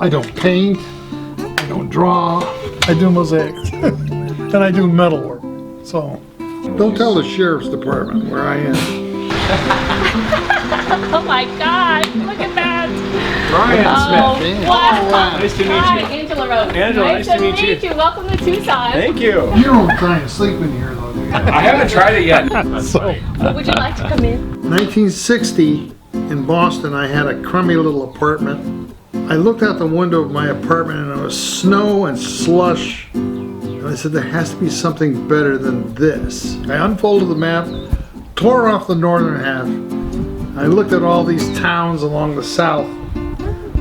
I don't paint, I don't draw, I do mosaics, and I do metalwork. So, don't tell the sheriff's department where I am. Oh my God, look at that. Ryan Smith. Wow. Nice to meet you. Hi, Angela Rose. Angela, nice to meet you. Welcome to Tucson. Thank you. You don't try and sleep in here though, do you? I haven't tried it yet. So, Would you like to come in? 1960 in Boston, I had a crummy little apartment. I looked out the window of my apartment and it was snow and slush. And I said, there has to be something better than this. I unfolded the map, tore off the northern half. I looked at all these towns along the south,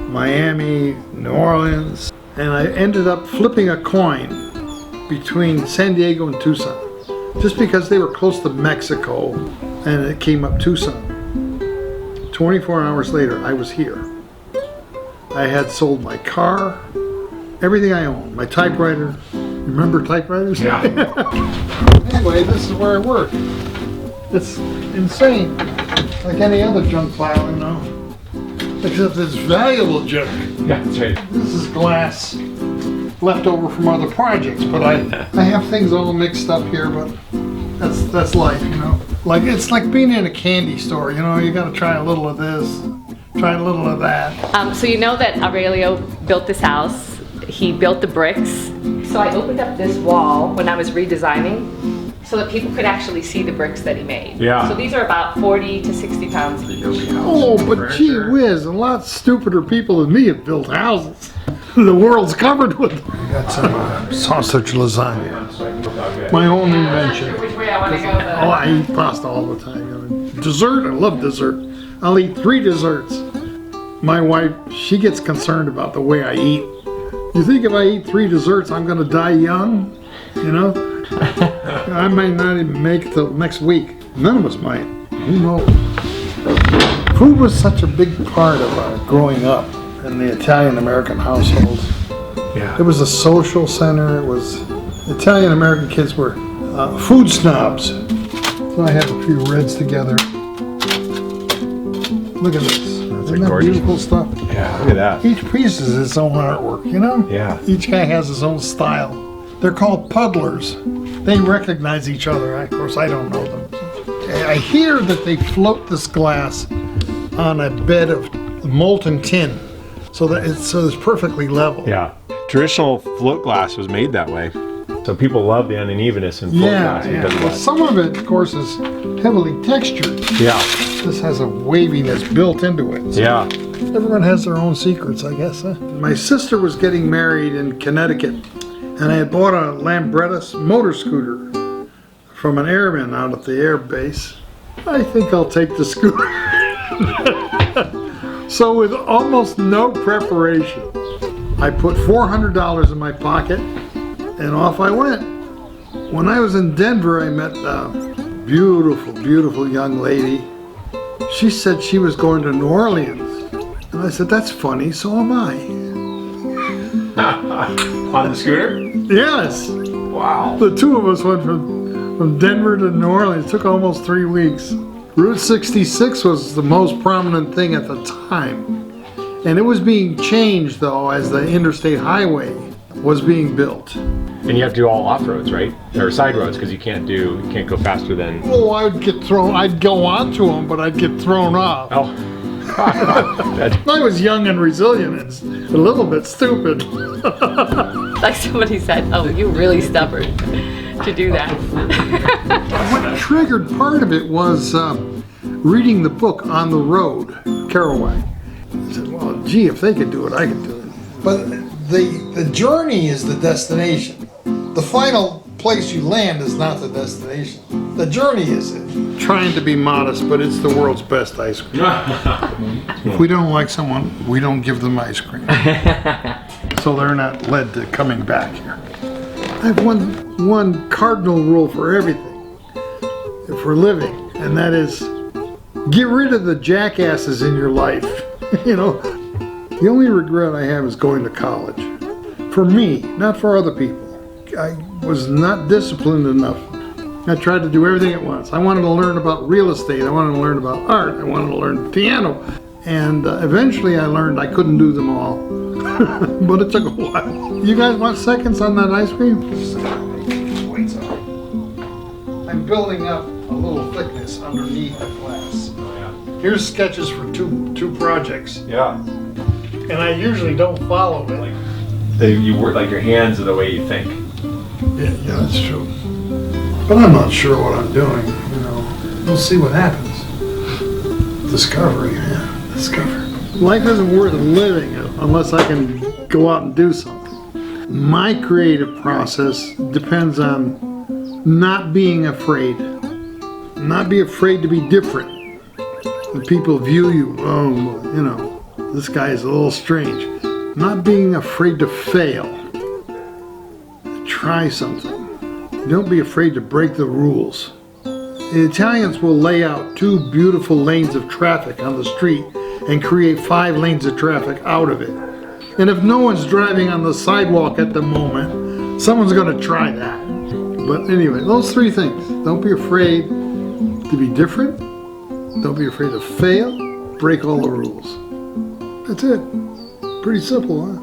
Miami, New Orleans, and I ended up flipping a coin between San Diego and Tucson, just because they were close to Mexico, and it came up Tucson. 24 hours later, I was here. I had sold my car, everything I owned, my typewriter. Remember typewriters? Yeah. Anyway, this is where I work. It's insane. Like any other junk pile, you know. Except it's valuable junk. Yeah, that's right. This is glass left over from other projects, but I have things all mixed up here, but that's life, you know. Like it's like being in a candy store, you know, you gotta try a little of this, try a little of that. So you know that Aurelio built this house. He built the bricks. So I opened up this wall when I was redesigning so that people could actually see the bricks that he made. Yeah. So these are about 40 to 60 pounds each. Oh, but gee whiz, a lot stupider people than me have built houses. The world's covered with them. I got some sausage lasagna. My own invention. Which way I want to go though. Oh, I eat pasta all the time. Dessert, I love dessert. I'll eat 3 desserts. My wife, she gets concerned about the way I eat. You think if I eat 3 desserts, I'm gonna die young? You know? I might not even make it till next week. None of us might. Who knows? Food was such a big part of growing up in the Italian-American household. Yeah. It was a social center. It was Italian-American kids were food snobs. So I have a few reds together. Look at this. Isn't that gorgeous. beautiful stuff? Yeah, look at that. Each piece is its own artwork, you know? Yeah. Each guy has his own style. They're called puddlers. They recognize each other. Of course, I don't know them. I hear that they float this glass on a bed of molten tin, so that it's perfectly level. Yeah. Traditional float glass was made that way. So people love the unevenness in float glass because of Well, that. some of it, of course, is heavily textured. Yeah. This has a waviness built into it. So Yeah. everyone has their own secrets, I guess. Huh? My sister was getting married in Connecticut, and I had bought a Lambretta motor scooter from an airman out at the air base. I think I'll take the scooter. So with almost no preparation, I put $400 in my pocket, and off I went. When I was in Denver, I met a beautiful, beautiful young lady. She said she was going to New Orleans. And I said, that's funny, so am I. On the scooter? Yes. Wow. The two of us went from Denver to New Orleans. It took almost 3 weeks. Route 66 was the most prominent thing at the time. And it was being changed, though, as the interstate highway was being built. And you have to do all off-roads, right? Or side roads, because you can't go faster than... Oh, I'd go onto them, but I'd get thrown off. Oh. I was young and resilient and a little bit stupid. Like somebody said, oh, you're really stubborn to do that. What triggered part of it was reading the book On the Road, Kerouac. I said, well, gee, if they could do it, I could do it. But the journey is the destination. The final place you land is not the destination. The journey is it. Trying to be modest, but it's the world's best ice cream. If we don't like someone, we don't give them ice cream. So they're not led to coming back here. I have one cardinal rule for everything, for living, and that is get rid of the jackasses in your life. You know, the only regret I have is going to college. For me, not for other people. I was not disciplined enough. I tried to do everything at once. I wanted to learn about real estate. I wanted to learn about art. I wanted to learn piano. And eventually I learned I couldn't do them all. But it took a while. You guys want seconds on that ice cream? I'm building up a little thickness underneath the glass. Here's sketches for two projects. Yeah. And I usually don't follow it. You work like your hands are the way you think. Yeah, that's true. But I'm not sure what I'm doing, you know. We'll see what happens. Discovery, man. Discover. Life isn't worth living unless I can go out and do something. My creative process depends on not being afraid. Not be afraid to be different. When people view you, oh, you know, this guy is a little strange. Not being afraid to fail. Try something. Don't be afraid to break the rules. The Italians will lay out 2 beautiful lanes of traffic on the street and create 5 lanes of traffic out of it. And if no one's driving on the sidewalk at the moment, someone's going to try that. But anyway, those 3 things. Don't be afraid to be different. Don't be afraid to fail. Break all the rules. That's it. Pretty simple, huh?